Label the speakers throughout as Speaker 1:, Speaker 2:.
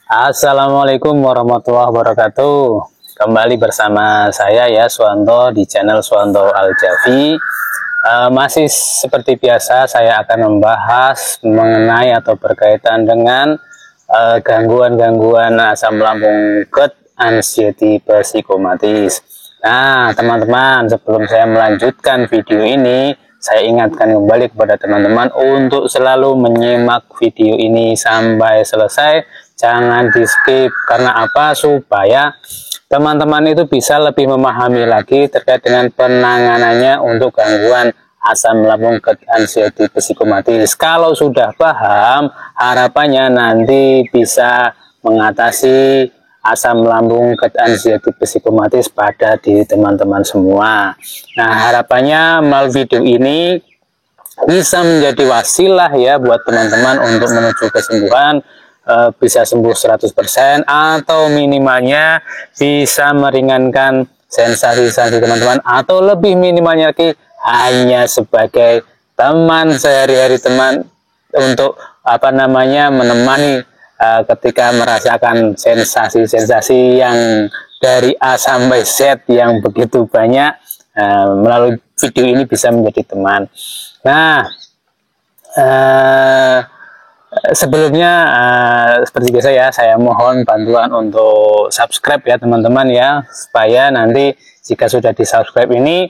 Speaker 1: Assalamualaikum warahmatullahi wabarakatuh. Kembali bersama saya ya Suwanto di channel Suwanto Al-Jafi. Masih seperti biasa saya akan membahas mengenai atau berkaitan dengan gangguan-gangguan asam lambung, GERD, anxiety, psikomatis. Nah teman-teman, sebelum saya melanjutkan video ini, saya ingatkan kembali kepada teman-teman untuk selalu menyimak video ini sampai selesai. Jangan di skip, karena apa? Supaya teman-teman itu bisa lebih memahami lagi terkait dengan penanganannya untuk gangguan asam lambung, GERD, anxiety, psikomatis. Kalau sudah paham, harapannya nanti bisa mengatasi asam lambung, GERD, anxiety, psikomatis pada diri teman-teman semua. Nah, harapannya melalui video ini bisa menjadi wasilah ya buat teman-teman untuk menuju kesembuhan, bisa sembuh 100% atau minimalnya bisa meringankan sensasi-sensasi teman-teman, atau lebih minimalnya lagi hanya sebagai teman sehari-hari, teman untuk menemani ketika merasakan sensasi-sensasi yang dari A sampai Z yang begitu banyak. Melalui video ini bisa menjadi teman. Nah, sebelumnya seperti biasa ya, saya mohon bantuan untuk subscribe ya teman-teman ya, supaya nanti jika sudah di subscribe ini,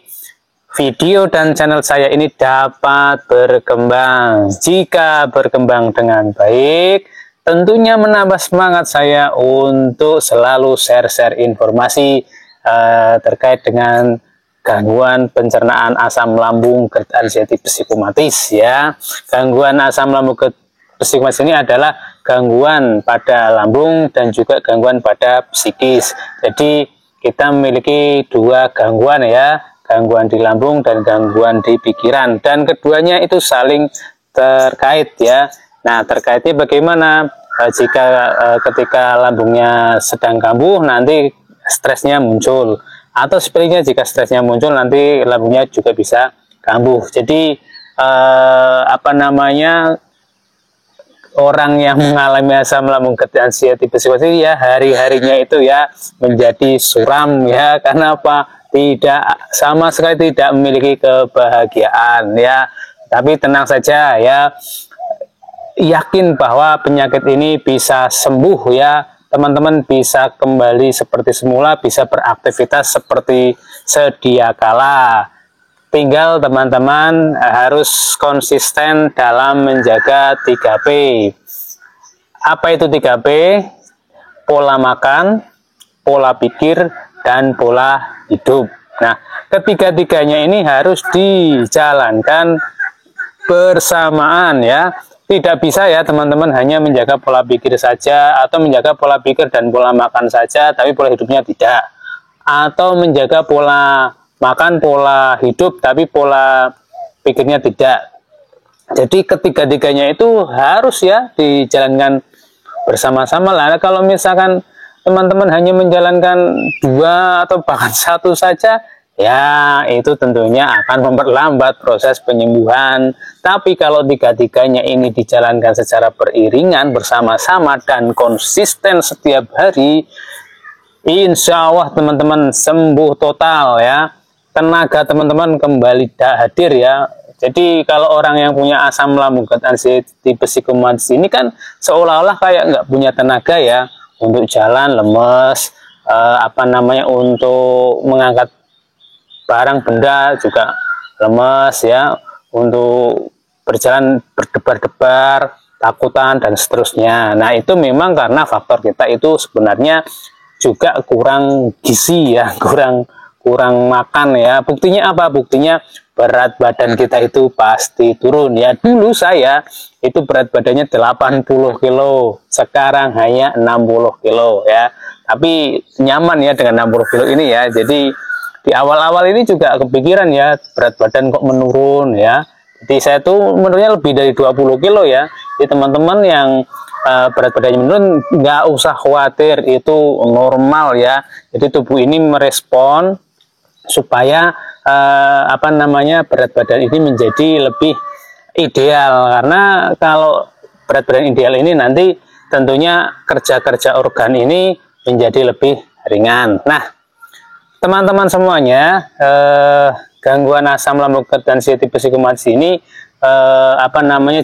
Speaker 1: video dan channel saya ini dapat berkembang. Jika berkembang dengan baik, tentunya menambah semangat saya untuk selalu share-share informasi terkait dengan gangguan pencernaan asam lambung, GERD, anxiety, psikomatis ya. Gangguan asam lambung, GERD, psikomatis ini adalah gangguan pada lambung dan juga gangguan pada psikis. Jadi kita memiliki dua gangguan ya, gangguan di lambung dan gangguan di pikiran, dan keduanya itu saling terkait ya. Nah, terkaitnya bagaimana? Jika ketika lambungnya sedang kambuh, nanti stresnya muncul, atau sebaliknya jika stresnya muncul nanti lambungnya juga bisa kambuh. Jadi orang yang mengalami asam lambung, GERD, anxiety, psikomatis ya hari-harinya itu ya menjadi suram ya. Karena apa? Tidak, sama sekali tidak memiliki kebahagiaan ya. Tapi tenang saja ya, yakin bahwa penyakit ini bisa sembuh ya. Teman-teman bisa kembali seperti semula, bisa beraktivitas seperti sedia kala. Tinggal teman-teman harus konsisten dalam menjaga 3P. Apa itu 3P? Pola makan, pola pikir, dan pola hidup. Nah, ketiga-tiganya ini harus dijalankan bersamaan ya. Tidak bisa ya teman-teman hanya menjaga pola pikir saja, atau menjaga pola pikir dan pola makan saja tapi pola hidupnya tidak, atau menjaga pola makan, pola hidup tapi pola pikirnya tidak. Jadi ketiga-tiganya itu harus ya dijalankan bersama-sama lah. Kalau misalkan teman-teman hanya menjalankan dua atau bahkan satu saja, ya itu tentunya akan memperlambat proses penyembuhan. Tapi kalau tiga-tiganya ini dijalankan secara beriringan bersama-sama dan konsisten setiap hari, insya Allah teman-teman sembuh total ya. Tenaga teman-teman kembali hadir ya. Jadi kalau orang yang punya asam lambung, GERD, anxiety, psikomatis ini kan seolah-olah kayak nggak punya tenaga ya, untuk jalan lemes, untuk mengangkat barang benda juga lemes ya, untuk berjalan berdebar-debar, takutan dan seterusnya. Nah, itu memang karena faktor kita itu sebenarnya juga kurang gizi ya, kurang makan ya. Buktinya apa? Buktinya berat badan kita itu pasti turun ya. Dulu saya itu berat badannya 80 kilo, sekarang hanya 60 kilo ya. Tapi nyaman ya dengan 60 kilo ini ya. Jadi di awal-awal ini juga kepikiran ya, berat badan kok menurun ya. Jadi saya tuh menurunnya lebih dari 20 kilo ya. Jadi teman-teman yang berat badannya menurun, nggak usah khawatir, itu normal ya. Jadi tubuh ini merespon supaya berat badan ini menjadi lebih ideal. Karena kalau berat badan ideal ini nanti tentunya kerja-kerja organ ini menjadi lebih ringan. Nah, teman-teman semuanya, gangguan asam lambung ketensi tipe psikomatis ini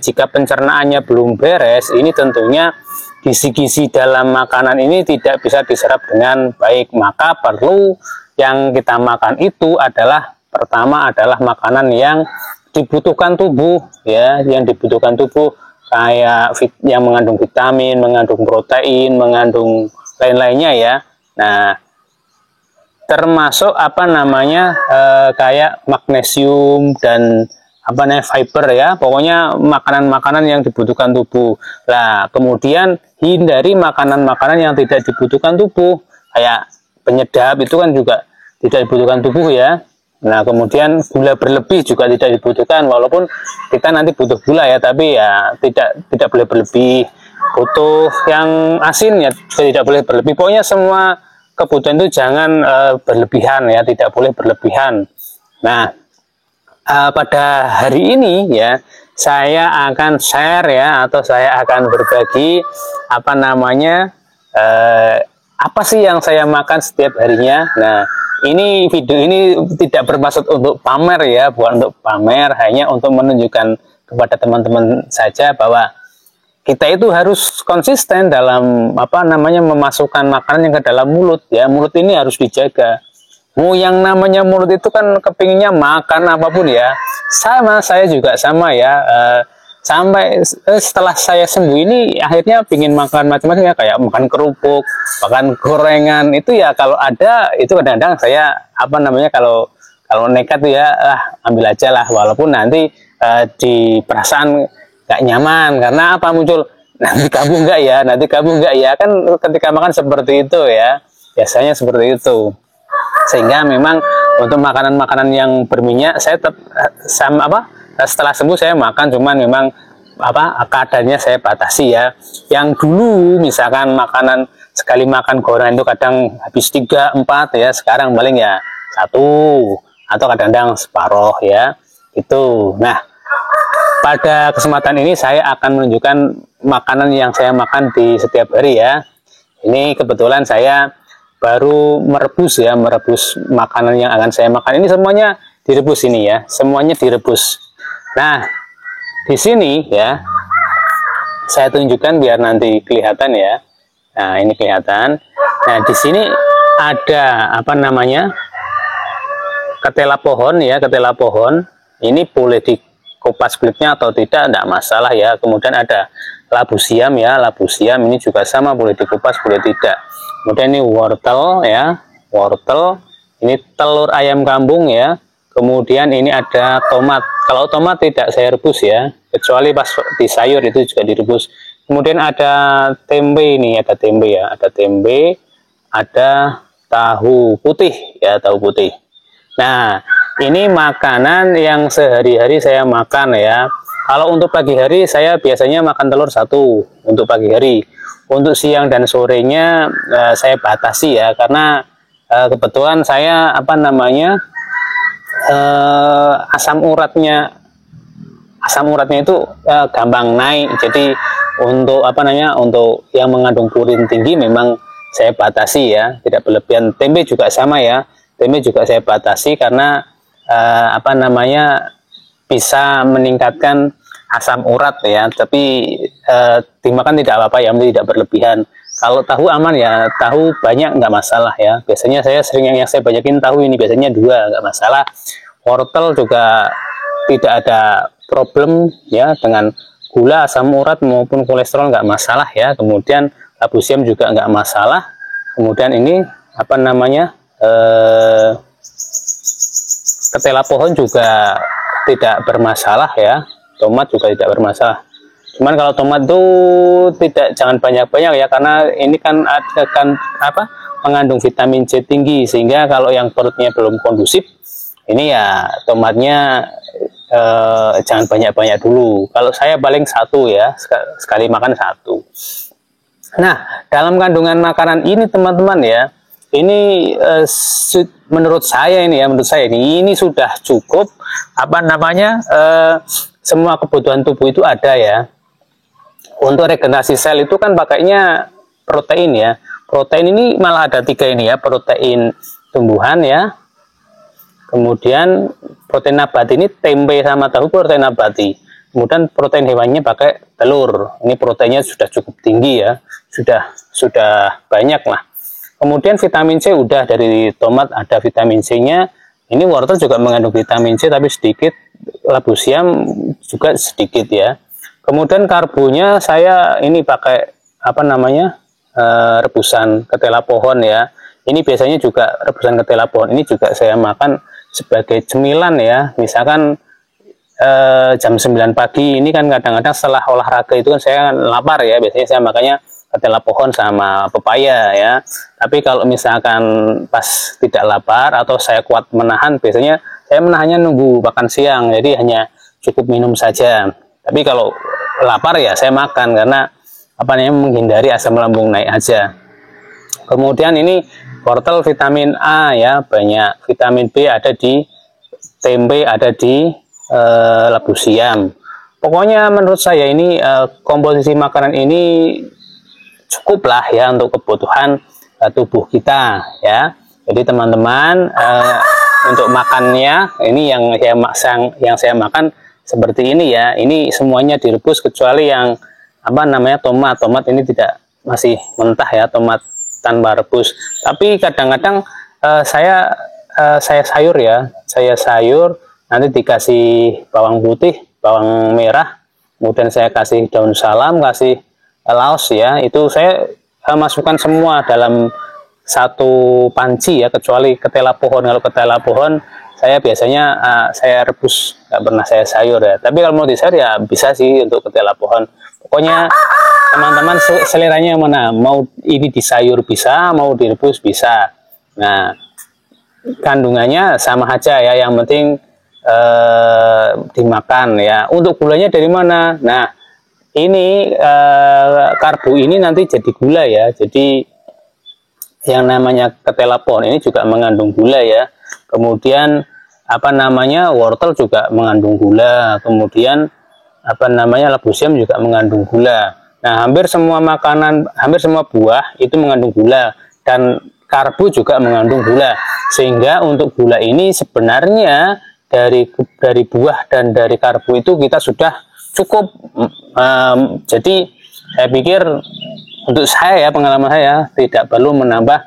Speaker 1: jika pencernaannya belum beres, ini tentunya gizi-gizi dalam makanan ini tidak bisa diserap dengan baik. Maka perlu yang kita makan itu adalah, pertama adalah makanan yang dibutuhkan tubuh, ya, yang dibutuhkan tubuh, kayak yang mengandung vitamin, mengandung protein, mengandung lain-lainnya ya. Nah, termasuk kayak magnesium dan fiber ya, pokoknya makanan-makanan yang dibutuhkan tubuh. Nah, kemudian hindari makanan-makanan yang tidak dibutuhkan tubuh, kayak penyedap itu kan juga tidak dibutuhkan tubuh ya. Nah, kemudian gula berlebih juga tidak dibutuhkan, walaupun kita nanti butuh gula ya, tapi ya tidak boleh berlebih. Butuh yang asin ya juga tidak boleh berlebih. Pokoknya semua kebutuhan itu jangan berlebihan ya, tidak boleh berlebihan. Nah, pada hari ini ya, saya akan share ya, atau saya akan berbagi apa sih yang saya makan setiap harinya. Nah, ini video ini tidak bermaksud untuk pamer ya, bukan untuk pamer, hanya untuk menunjukkan kepada teman-teman saja bahwa kita itu harus konsisten dalam memasukkan makanan yang ke dalam mulut ya. Mulut ini harus dijaga. Yang namanya mulut itu kan kepinginnya makan apapun ya. Saya juga sama ya. Sampai setelah saya sembuh ini akhirnya pingin makan macam-macam ya, kayak makan kerupuk, makan gorengan itu ya, kalau ada itu kadang-kadang saya kalau nekat tuh ya, ambil aja lah, walaupun nanti di perasaan gak nyaman karena muncul nanti kamu enggak ya, kan ketika makan seperti itu ya, biasanya seperti itu. Sehingga memang untuk makanan-makanan yang berminyak saya tetap setelah sembuh saya makan, cuman memang kadarnya saya batasi ya. Yang dulu misalkan makanan sekali makan gorengan itu kadang habis 3-4 ya, sekarang paling ya 1 atau kadang-kadang separuh ya itu. Nah, pada kesempatan ini saya akan menunjukkan makanan yang saya makan di setiap hari ya. Ini kebetulan saya baru merebus makanan yang akan saya makan. Ini semuanya direbus ini ya, semuanya direbus. Nah, di sini ya, saya tunjukkan biar nanti kelihatan ya. Nah, ini kelihatan. Nah, di sini ada ketela pohon ya, ketela pohon. Ini boleh dikupas kulitnya atau tidak masalah ya. Kemudian ada labu siam ya, labu siam ini juga sama, boleh dikupas, boleh tidak. Kemudian ini wortel ya, wortel. Ini telur ayam kampung ya. Kemudian ini ada tomat. Kalau tomat tidak saya rebus ya, kecuali pas di sayur itu juga direbus. Kemudian ada tempe, ini ada tempe ya, ada tempe, ada tahu putih ya, tahu putih. Nah, ini makanan yang sehari-hari saya makan ya. Kalau untuk pagi hari saya biasanya makan telur 1 untuk pagi hari. Untuk siang dan sorenya saya batasi ya, karena kebetulan saya asam uratnya itu gampang naik. Jadi untuk untuk yang mengandung purin tinggi memang saya batasi ya, tidak berlebihan. Tempe juga sama ya, tempe juga saya batasi karena bisa meningkatkan asam urat ya, tapi dimakan tidak apa-apa ya, tidak berlebihan. Kalau tahu aman ya, tahu banyak nggak masalah ya. Biasanya saya sering yang saya banyakin tahu ini, biasanya 2 nggak masalah. Wortel juga tidak ada problem ya, dengan gula, asam urat maupun kolesterol nggak masalah ya. Kemudian labu siam juga nggak masalah. Kemudian ini ketela pohon juga tidak bermasalah ya. Tomat juga tidak bermasalah. Cuman kalau tomat itu jangan banyak-banyak ya, karena ini kan mengandung vitamin C tinggi, sehingga kalau yang perutnya belum kondusif ini ya tomatnya jangan banyak-banyak dulu. Kalau saya paling 1 ya, sekali makan 1. Nah, dalam kandungan makanan ini teman-teman ya, ini menurut saya ini sudah cukup semua kebutuhan tubuh itu ada ya. Untuk regenerasi sel itu kan pakainya protein ya. Protein ini malah ada 3 ini ya, protein tumbuhan ya. Kemudian protein nabati ini tempe sama tahu protein nabati. Kemudian protein hewannya pakai telur. Ini proteinnya sudah cukup tinggi ya, sudah banyak lah. Kemudian vitamin C udah dari tomat ada vitamin C-nya. Ini wortel juga mengandung vitamin C tapi sedikit, labu siam juga sedikit ya. Kemudian karbonya saya ini pakai apa namanya rebusan ketela pohon ya. Ini biasanya juga rebusan ketela pohon ini juga saya makan sebagai cemilan ya. Misalkan jam 9 pagi ini kan kadang-kadang setelah olahraga itu kan saya lapar ya. Biasanya saya makannya ketela pohon sama pepaya ya. Tapi kalau misalkan pas tidak lapar atau saya kuat menahan, biasanya saya menahannya nunggu makan siang. Jadi hanya cukup minum saja. Tapi kalau lapar ya saya makan karena apa namanya menghindari asam lambung naik aja. Kemudian ini wortel vitamin A ya, banyak. Vitamin B ada di tempe, ada di labu siam. Pokoknya menurut saya ini komposisi makanan ini cukup lah ya untuk kebutuhan tubuh kita ya. Jadi teman-teman untuk makannya ini yang saya makan seperti ini ya. Ini semuanya direbus kecuali yang apa namanya tomat ini masih mentah ya, tomat tanpa rebus. Tapi kadang-kadang saya sayur ya, saya sayur nanti dikasih bawang putih, bawang merah, kemudian saya kasih daun salam, kasih laos ya. Itu saya masukkan semua dalam satu panci ya, kecuali ketela pohon. Kalau ketela pohon saya biasanya saya rebus, nggak pernah saya sayur ya. Tapi kalau mau disayur ya bisa sih untuk ketela pohon. Pokoknya teman-teman seleranya mana, mau ini disayur bisa, mau direbus bisa. Nah kandungannya sama aja ya, yang penting dimakan ya. Untuk gulanya dari mana? Nah ini karbo ini nanti jadi gula ya. Jadi yang namanya ketela pohon ini juga mengandung gula ya. Kemudian apa namanya wortel juga mengandung gula. Kemudian apa namanya labu siam juga mengandung gula. Nah hampir semua makanan, hampir semua buah itu mengandung gula, dan karbo juga mengandung gula. Sehingga untuk gula ini sebenarnya dari buah dan dari karbo itu kita sudah cukup. Jadi saya pikir untuk saya ya, pengalaman saya tidak perlu menambah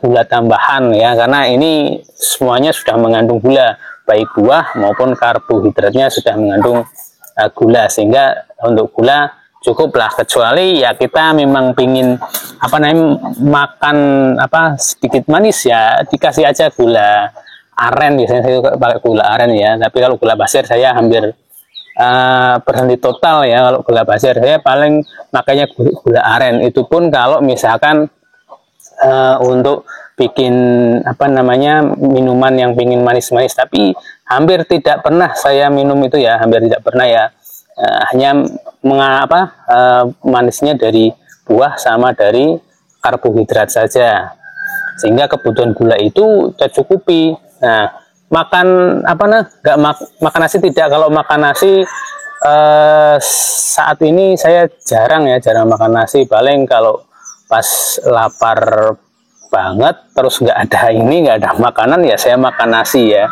Speaker 1: gula tambahan ya, karena ini semuanya sudah mengandung gula, baik buah maupun karbohidratnya sudah mengandung gula, sehingga untuk gula cukuplah. Kecuali ya kita memang pingin apa namanya makan apa sedikit manis ya, dikasih aja gula aren. Biasanya saya pakai gula aren ya, tapi kalau gula pasir saya hampir berhenti total ya. Kalau gula pasir saya paling makanya gula aren, itu pun kalau misalkan untuk bikin apa namanya minuman yang pingin manis-manis. Tapi hampir tidak pernah saya minum itu ya, hampir tidak pernah ya. Hanya manisnya dari buah sama dari karbohidrat saja, sehingga kebutuhan gula itu tercukupi. Nah makan makan nasi tidak. Kalau makan nasi saat ini saya jarang makan nasi. Paling kalau pas lapar banget terus nggak ada makanan ya saya makan nasi ya.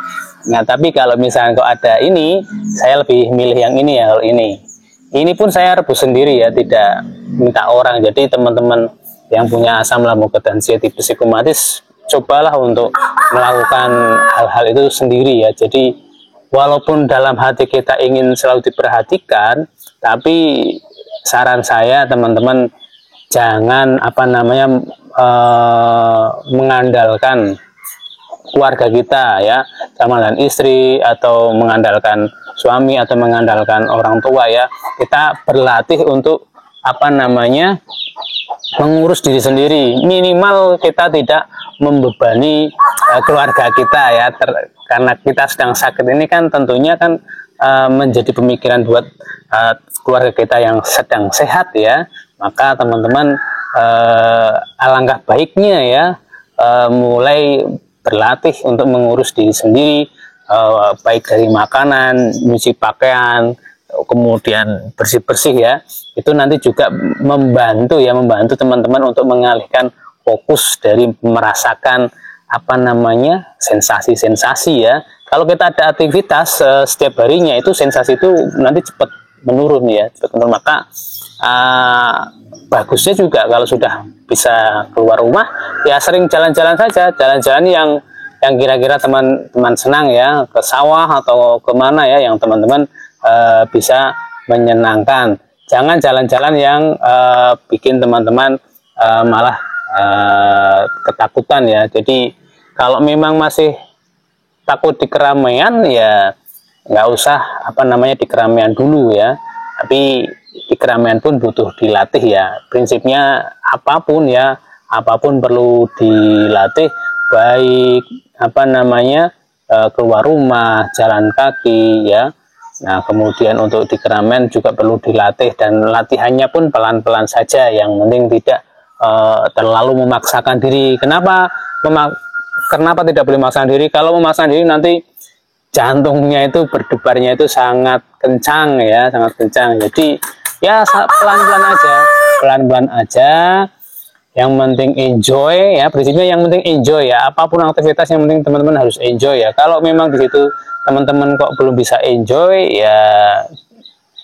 Speaker 1: Nah tapi kalau misalnya kok ada ini, saya lebih milih yang ini ya. Kalau ini pun saya rebus sendiri ya, tidak minta orang. Jadi teman-teman yang punya asam lambung ketensia tipe psikomatis, cobalah untuk melakukan hal-hal itu sendiri ya. Jadi walaupun dalam hati kita ingin selalu diperhatikan, tapi saran saya teman-teman jangan mengandalkan keluarga kita ya, sama dengan istri atau mengandalkan suami atau mengandalkan orang tua ya. Kita berlatih untuk mengurus diri sendiri. Minimal kita tidak membebani keluarga kita ya, karena kita sedang sakit ini kan tentunya kan menjadi pemikiran buat keluarga kita yang sedang sehat ya. Maka teman-teman alangkah baiknya ya mulai berlatih untuk mengurus diri sendiri, baik dari makanan, nyuci pakaian, kemudian bersih-bersih ya, itu nanti juga membantu teman-teman untuk mengalihkan fokus dari merasakan apa namanya sensasi-sensasi ya. Kalau kita ada aktivitas setiap harinya, itu sensasi itu nanti cepat menurun ya, cepat menurun. Maka bagusnya juga kalau sudah bisa keluar rumah ya sering jalan-jalan saja, jalan-jalan yang kira-kira teman-teman senang ya, ke sawah atau kemana ya yang teman-teman bisa menyenangkan. Jangan jalan-jalan yang bikin teman-teman malah ketakutan ya. Jadi kalau memang masih takut di keramaian ya nggak usah apa namanya di keramaian dulu ya, tapi di keramaian pun butuh dilatih ya. Prinsipnya apapun ya, apapun perlu dilatih, baik apa namanya keluar rumah, jalan kaki ya. Nah kemudian untuk di keramaian juga perlu dilatih, dan latihannya pun pelan-pelan saja, yang penting tidak terlalu memaksakan diri. Kenapa tidak boleh memaksakan diri? Kalau memaksakan diri nanti jantungnya itu berdebarnya itu sangat kencang ya, sangat kencang. Jadi ya pelan-pelan aja. Yang penting enjoy ya, prinsipnya yang penting enjoy ya. Apapun aktivitas yang penting teman-teman harus enjoy ya. Kalau memang di situ teman-teman kok belum bisa enjoy ya,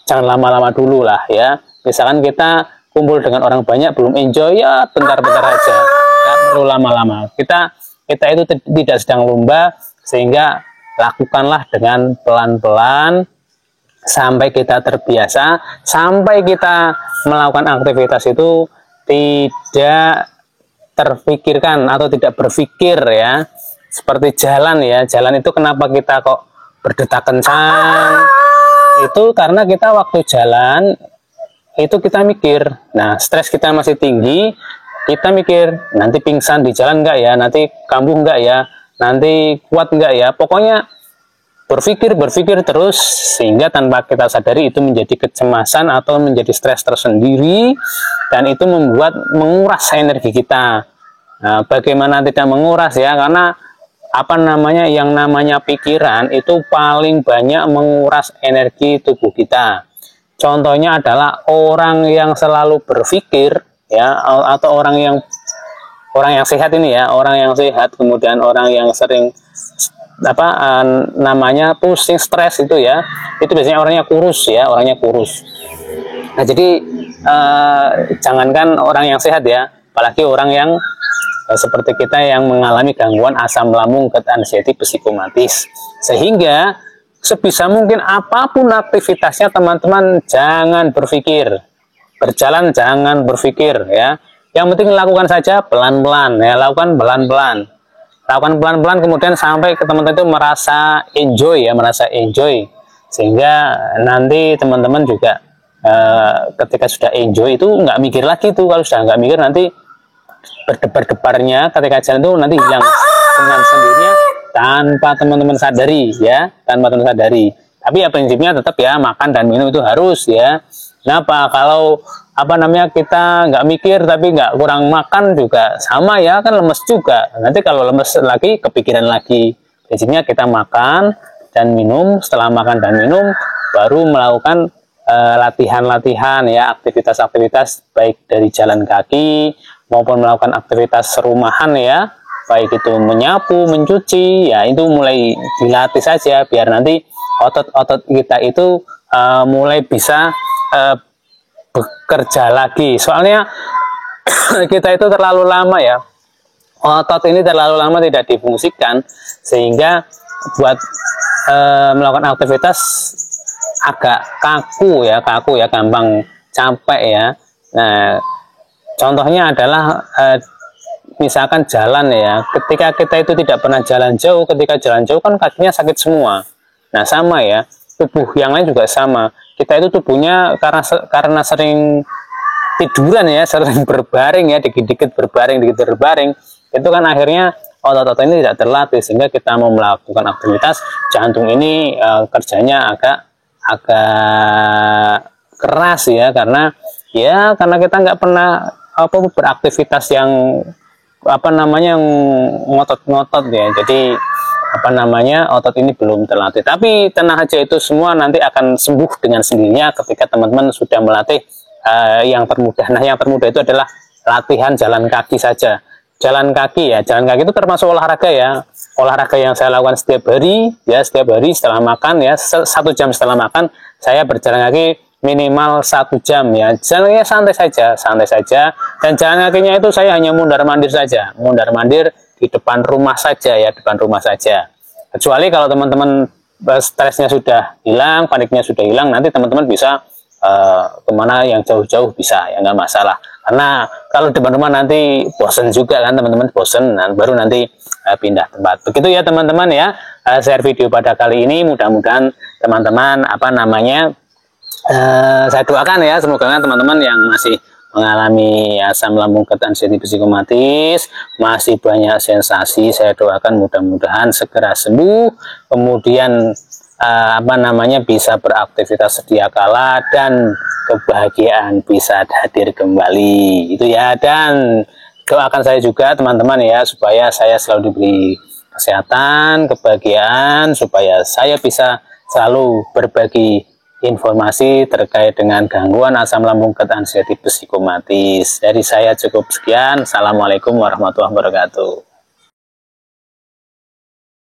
Speaker 1: jangan lama-lama dulu lah ya. Misalkan kita kumpul dengan orang banyak belum enjoy ya, bentar-bentar aja, nggak perlu lama-lama. Kita itu tidak sedang lomba, sehingga lakukanlah dengan pelan-pelan sampai kita terbiasa, sampai kita melakukan aktivitas itu tidak terpikirkan atau tidak berpikir ya. Seperti jalan ya, jalan itu kenapa kita kok berdetak kencang, itu karena kita waktu jalan itu kita mikir. Nah stres kita masih tinggi, kita mikir nanti pingsan di jalan enggak ya, nanti kambuh enggak ya, nanti kuat enggak ya. Pokoknya berpikir terus, sehingga tanpa kita sadari itu menjadi kecemasan atau menjadi stres tersendiri, dan itu menguras energi kita. Nah, bagaimana tidak menguras ya, karena apa namanya, yang namanya pikiran itu paling banyak menguras energi tubuh kita. Contohnya adalah orang yang selalu berpikir ya, atau orang yang sehat ini ya, orang yang sehat, kemudian orang yang sering namanya pusing, stres itu ya, itu biasanya orangnya kurus ya, orangnya kurus. Nah jadi jangankan orang yang sehat ya, apalagi orang yang seperti kita yang mengalami gangguan asam lambung, GERD, anxiety, psikomatis. Sehingga sebisa mungkin apapun aktivitasnya teman-teman jangan berpikir. Berjalan jangan berpikir ya. Yang penting lakukan saja pelan-pelan ya, lakukan pelan-pelan. Lakukan pelan-pelan, kemudian sampai ke teman-teman itu merasa enjoy ya, merasa enjoy. Sehingga nanti teman-teman juga ketika sudah enjoy itu nggak mikir lagi tuh. Kalau sudah nggak mikir, nanti berdebar-debarnya ketika jalan itu nanti hilang dengan sendirinya tanpa teman-teman sadari ya, tanpa teman-teman sadari. Tapi ya prinsipnya tetap ya, makan dan minum itu harus ya. Kenapa? Kalau kita nggak mikir tapi nggak kurang makan juga sama ya, kan lemes juga. Nanti kalau lemes lagi kepikiran lagi. Prinsipnya kita makan dan minum, setelah makan dan minum baru melakukan latihan-latihan ya, aktivitas-aktivitas baik dari jalan kaki maupun melakukan aktivitas rumahan ya, baik itu menyapu, mencuci ya, itu mulai dilatih saja biar nanti otot-otot kita itu mulai bisa bekerja lagi. Soalnya kita itu terlalu lama ya, otot ini terlalu lama tidak difungsikan, sehingga buat melakukan aktivitas agak kaku ya, gampang capek ya. Nah contohnya adalah misalkan jalan ya, ketika kita itu tidak pernah jalan jauh, ketika jalan jauh kan kakinya sakit semua. Nah sama ya, tubuh yang lain juga sama. Kita itu tubuhnya karena sering tiduran ya, sering berbaring ya, dikit-dikit berbaring, itu kan akhirnya otot-otot ini tidak terlatih, sehingga kita mau melakukan aktivitas, jantung ini kerjanya agak keras ya, karena kita nggak pernah beraktivitas yang yang ngotot-ngotot ya. Jadi apa namanya, otot ini belum terlatih. Tapi tenang aja, itu semua nanti akan sembuh dengan sendirinya ketika teman-teman sudah melatih yang termudah. Nah, yang termudah itu adalah latihan jalan kaki saja. Jalan kaki ya, jalan kaki itu termasuk olahraga ya. Olahraga yang saya lakukan setiap hari ya, setiap hari setelah makan ya, 1 jam setelah makan saya berjalan kaki minimal 1 jam ya. Jalannya santai saja. Dan jalan kakinya itu saya hanya mundar-mandir saja, mundar-mandir di depan rumah saja ya, depan rumah saja. Kecuali kalau teman-teman stresnya sudah hilang, paniknya sudah hilang, nanti teman-teman bisa kemana yang jauh-jauh bisa ya, nggak masalah. Karena kalau di depan rumah nanti bosen juga kan, teman-teman bosen, nah, baru nanti pindah tempat. Begitu ya teman-teman ya, share video pada kali ini, mudah-mudahan teman-teman apa namanya, saya doakan ya, semoga teman-teman yang masih mengalami asam lambung ketat anxiety psikomatis, masih banyak sensasi, saya doakan mudah-mudahan segera sembuh, kemudian apa namanya, bisa beraktivitas sedia kala dan kebahagiaan bisa hadir kembali itu ya. Dan doakan saya juga teman-teman ya, supaya saya selalu diberi kesehatan, kebahagiaan, supaya saya bisa selalu berbagi informasi terkait dengan gangguan asam lambung ketat anxiety psikomatis. Dari saya cukup sekian. Assalamualaikum warahmatullahi wabarakatuh.